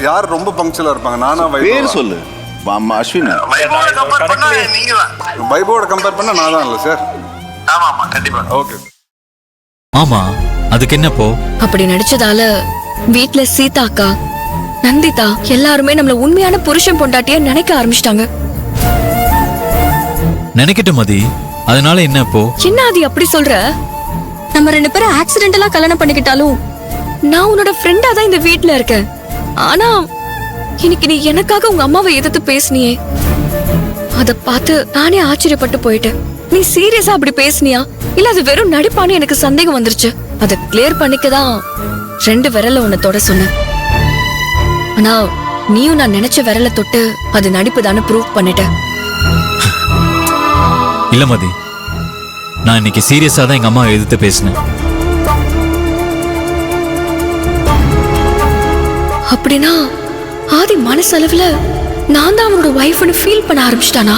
யார் ரொம்ப பங்க்சுவலா இருப்பாங்க? நானா பேர் சொல்லு. அஸ்வின். வைபவோட கம்பேர் பண்ணா நான் தான் இல்ல சார். ஆமா கண்டிப்பா. ஓகே. ஆமா, அதுக்கு என்னப்போ? அப்படி நடிச்சதால வீட்ல சீதா அக்கா, நந்திதா எல்லாருமே நம்மள உண்மையான புருஷன் பொண்டாட்டிய நினைக்க ஆரம்பிச்சிட்டாங்க. நினைக்கட்டும் மதி, அதனால என்ன இப்போ? என்ன அது அப்படி சொல்ற? நம்ம 2 பேரும் ஆக்சிடென்டலா கல்யாணம் பண்ணிக்கிட்டாலும் நான் உன்னோட ஃப்ரெண்டா தான் இந்த வீட்ல இருக்கேன். ஆனா இன்னைக்கு நீ எனக்காக உங்க அம்மாவை எதிர்த்து பேசுனியே, அத பார்த்து நானே ஆச்சரியப்பட்டு போயிட்டேன். நீ சீரியஸா அப்படி பேசுனியா இல்ல அது வெறும் நடிப்பான்னு எனக்கு சந்தேகம் வந்துருச்சு. அத கிளியர் பண்ணிக்கதான் 2 விரல உன்னை தொட சொன்னேன். ஆனா நீயும் நான் நினைச்ச விரல தொட்டு அது நடிப்பு தானே ப்ரூவ் பண்ணிட்ட. இல்ல மதி, நான் இன்னைக்கு சீரியஸா தான் எங்க அம்மாவை எதிர்த்து பேசினேன். அப்படின்னா ஆதி மனசளவுல நான் தான் அவனோட வைஃப்னு ஃபீல் பண்ண ஆரம்பிச்சிட்டானா?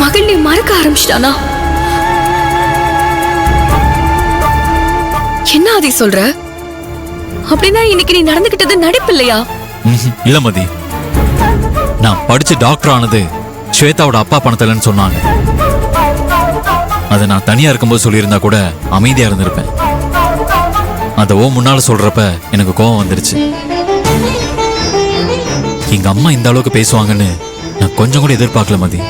மகள் நீ மறக்க ஆரம்பிச்சிட்டானா? என்ன ஆதி சொல்ற? அப்படின்னா இன்னைக்கு நீ நடந்துகிட்டது நடிப்பு இல்லையா? இல்ல மதி, நான் படிச்சு டாக்டர் ஆனது ஸ்வேதாவோட அப்பா பணத்திலன்னு சொன்னாங்க. அதை நான் தனியா இருக்கும்போது சொல்லியிருந்தா கூட அமைதியா இருந்திருப்பேன். அதை முன்னால சொல்றப்ப எனக்கு கோபம் வந்துருச்சு. எங்க அம்மா இந்த அளவுக்கு பேசுவாங்கன்னு நான் கொஞ்சம் கூட எதிர்பார்க்கல மதி.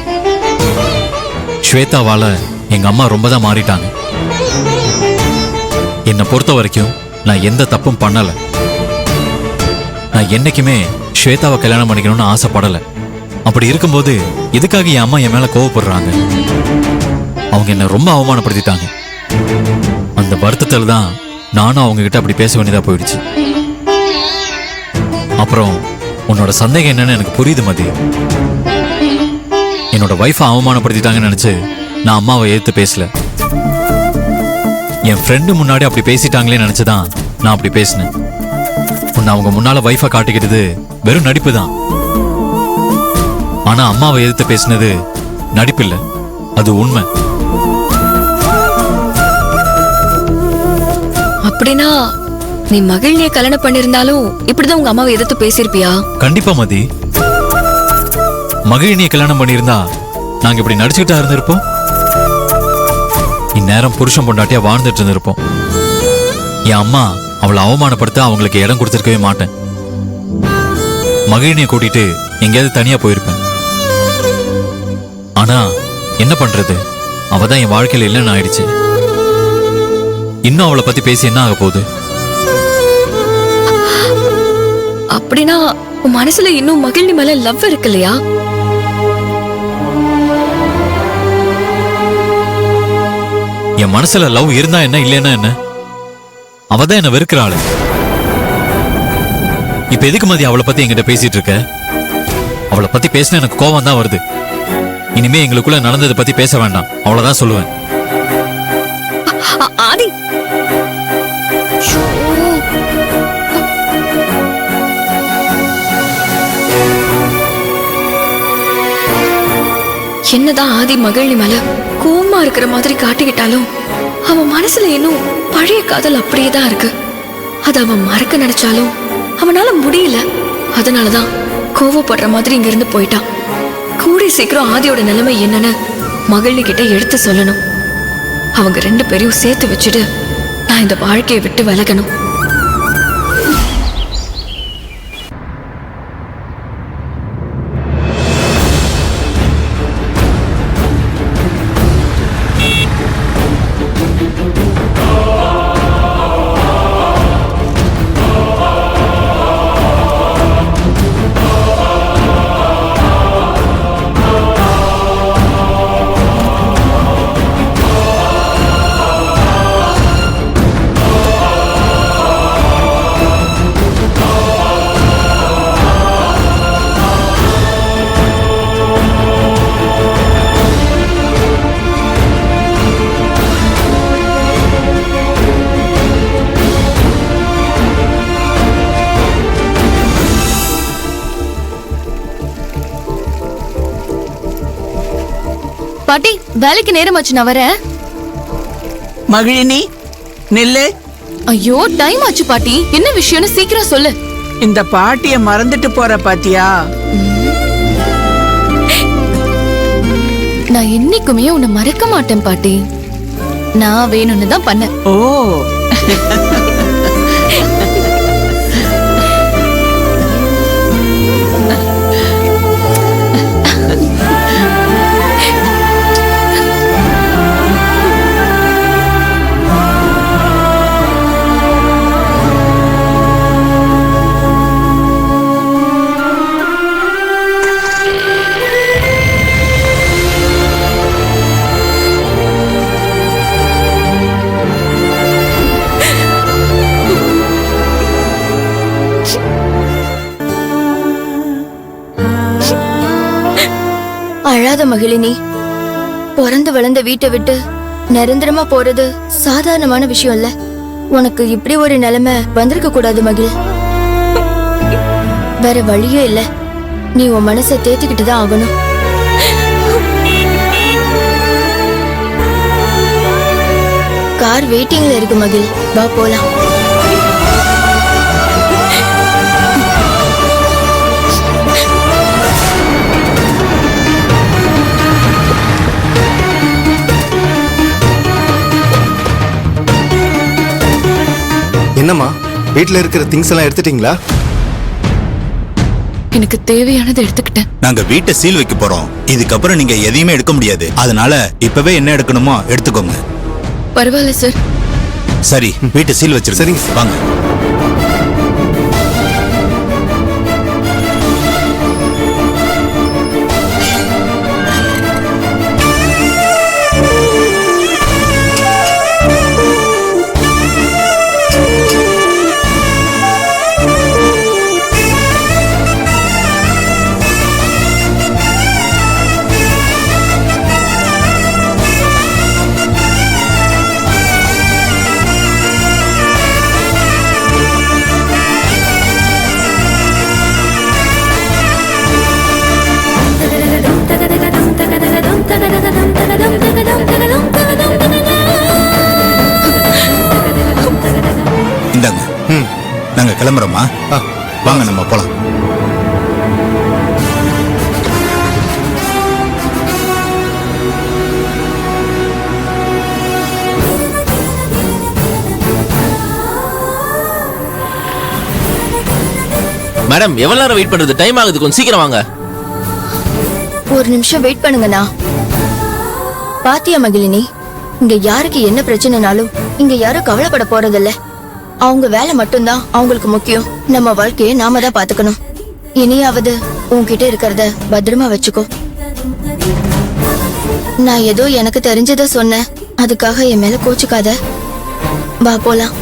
ஸ்வேதாவால எங்க அம்மா ரொம்ப தான் மாறிட்டாங்க. என்னை பொறுத்த வரைக்கும் நான் எந்த தப்பும் பண்ணல. நான் என்னைக்குமே ஸ்வேதாவை கல்யாணம் பண்ணிக்கணும்னு ஆசைப்படல. அப்படி இருக்கும்போது எதுக்காக என் அம்மா என் மேல கோவப்படுறாங்க? அவங்க என்ன ரொம்ப அவமானப்படுத்திட்டாங்க. அந்த வருத்தத்தில் தான் நானும் அவங்க கிட்ட அப்படி பேச வேண்டியதா போயிடுச்சு. அப்புறம் உன்னோட சந்தேகம் என்னன்னு எனக்கு புரியுது மதி. என்னோட வைஃபை அவமானப்படுத்திட்டாங்கன்னு நினைச்சு நான் அம்மாவை எதிர்த்து பேசல. என் ஃப்ரெண்டு முன்னாடி அப்படி பேசிட்டாங்களே நினைச்சுதான் நான் அப்படி பேசினேன். உன்னை அவங்க முன்னால வைஃபை காட்டிக்கிட்டது வெறும் நடிப்பு தான். ஆனா அம்மாவை எதிர்த்து பேசினது நடிப்பு இல்ல, அது உண்மை. அப்படின்னா நீ மகிழ்ச்சியை கல்யாணம் பண்ணிருந்தாலும் இப்படிதான் உங்க அம்மாவை எதிர்த்து பேசிருப்பியா? கண்டிப்பா மதி. மகிழினியை கல்யாணம் பண்ணியிருந்தா நாங்க இப்படி நடிச்சுக்கிட்டா இருந்திருப்போம். இந்நேரம் புருஷன் பொண்டாட்டியா வாழ்ந்துட்டு இருந்திருப்போம். என் அம்மா அவளை அவமானப்படுத்த அவங்களுக்கு இடம் கொடுத்திருக்கவே மாட்டேன். மகிழினியை கூட்டிட்டு எங்கேயாவது தனியா போயிருப்பேன். ஆனா என்ன பண்றது, அவதான் என் வாழ்க்கையில இல்லைன்னு ஆயிடுச்சு. இன்னும் அவளை பத்தி பேசி என்ன ஆக போகுது? அப்படின்னா உன் மனசுல இன்னும் மகிழ்ச்சி மேல லவ் இருக்கு இல்லையா? என் மனசுல லவ் இருந்தா என்ன இல்லைன்னா என்ன? அவதான் என்ன வெறுக்கிறாள். இப்ப எதுக்கு மதி அவளை பத்தி என்கிட்ட பேசிட்டு இருக்க? அவளை பத்தி பேசினா எனக்கு கோவம் தான் வருது. இனிமே எங்களுக்குள்ள நடந்ததை பத்தி பேச வேண்டாம், அவ்வளவுதான் சொல்லுவேன். ஆதி, என்னதான் ஆதி மகிழ்ச்சி மேல கோவமா இருக்கிற மாதிரி காட்டிக்கிட்டாலும் அவன் மனசுல இன்னும் பழைய காதல் அப்படியேதான் இருக்கு. அது அவன் மறக்க நினைச்சாலும் அவனால முடியல. அதனாலதான் கோவப்படுற மாதிரி இங்க இருந்து போயிட்டான். கூடி சீக்கிரம் ஆதியோட நிலைமை என்னன்னு மகிழ்ச்சி கிட்ட எடுத்து சொல்லணும். அவங்க 2 பேரையும் சேர்த்து வச்சுட்டு நான் இந்த வாழ்க்கையை விட்டு விலகணும். பாட்டி, வேலைக்கு நேரமாச்சு, நான் வரேன். மகிழினி நில்லு. ஐயோ, டைம் ஆச்சு பாட்டி. என்ன விஷயம்னு சீக்கிரம் சொல்லு. இந்த பாட்டிய மறந்துட்டு போற பாத்தியா? நான் என்னைக்குமே உன்னை மறக்க மாட்டேன் பாட்டி. நான் வேணும்னு தான் பண்ணேன். ஓ, அழாத மகிழினி. பிறந்து வளர்ந்த வீட்டை விட்டு நிரந்தரமா போறது சாதாரணமான விஷயம் இல்ல. உனக்கு இப்படி ஒரு நிலைமை வந்திருக்க கூடாது மகிழ். வேற வழியே இல்ல. நீ உன் மனசை தேத்திக்கிட்டு தான் ஆகணும். கார் வெயிட்டிங்ல இருக்கு மகிழ், வா போலாம். என்னம்மா, வீட்ல இருக்கிற திங்ஸ் எல்லாம் எடுத்துட்டீங்களா? எனக்கு தேவையானதை எடுத்துக்கிட்டேன். நாங்க வீட்டை சீல் வைக்க போறோம். இதுக்கப்புறம் நீங்க எதையுமே எடுக்க முடியாது. அதனால இப்பவே என்ன எடுக்கணுமோ எடுத்துக்கோங்க. பரவாயில்ல சார். சரி, வீட்டை சீல் வச்சிருங்க. சரிங்க. வாங்க. இந்தாங்க. நாங்க கிளம்புறோமா? வாங்க நம்ம போலாம். மேடம், எவ்வளவு நேரம் வெயிட் பண்றது? டைம் ஆகுது, கொஞ்சம் சீக்கிரம் வாங்க. ஒரு நிமிஷம் வெயிட் பண்ணுங்கண்ணா. பாத்தியா மகிழினி, இங்க யாருக்கு என்ன பிரச்சனைனாலும் இங்க யாரும் கவலைப்பட போறதில்ல. அவங்க வேலை மட்டும்தான் அவங்களுக்கு முக்கியம். நம்ம வாழ்க்கையை நாம தான் பாத்துக்கணும். இனியாவது உன்கிட்ட இருக்கிறத பத்திரமா வச்சுக்கோ. நான் ஏதோ எனக்கு தெரிஞ்சதை சொன்னேன், அதுக்காக என் மேல கோச்சுக்காத. வா போலாம்.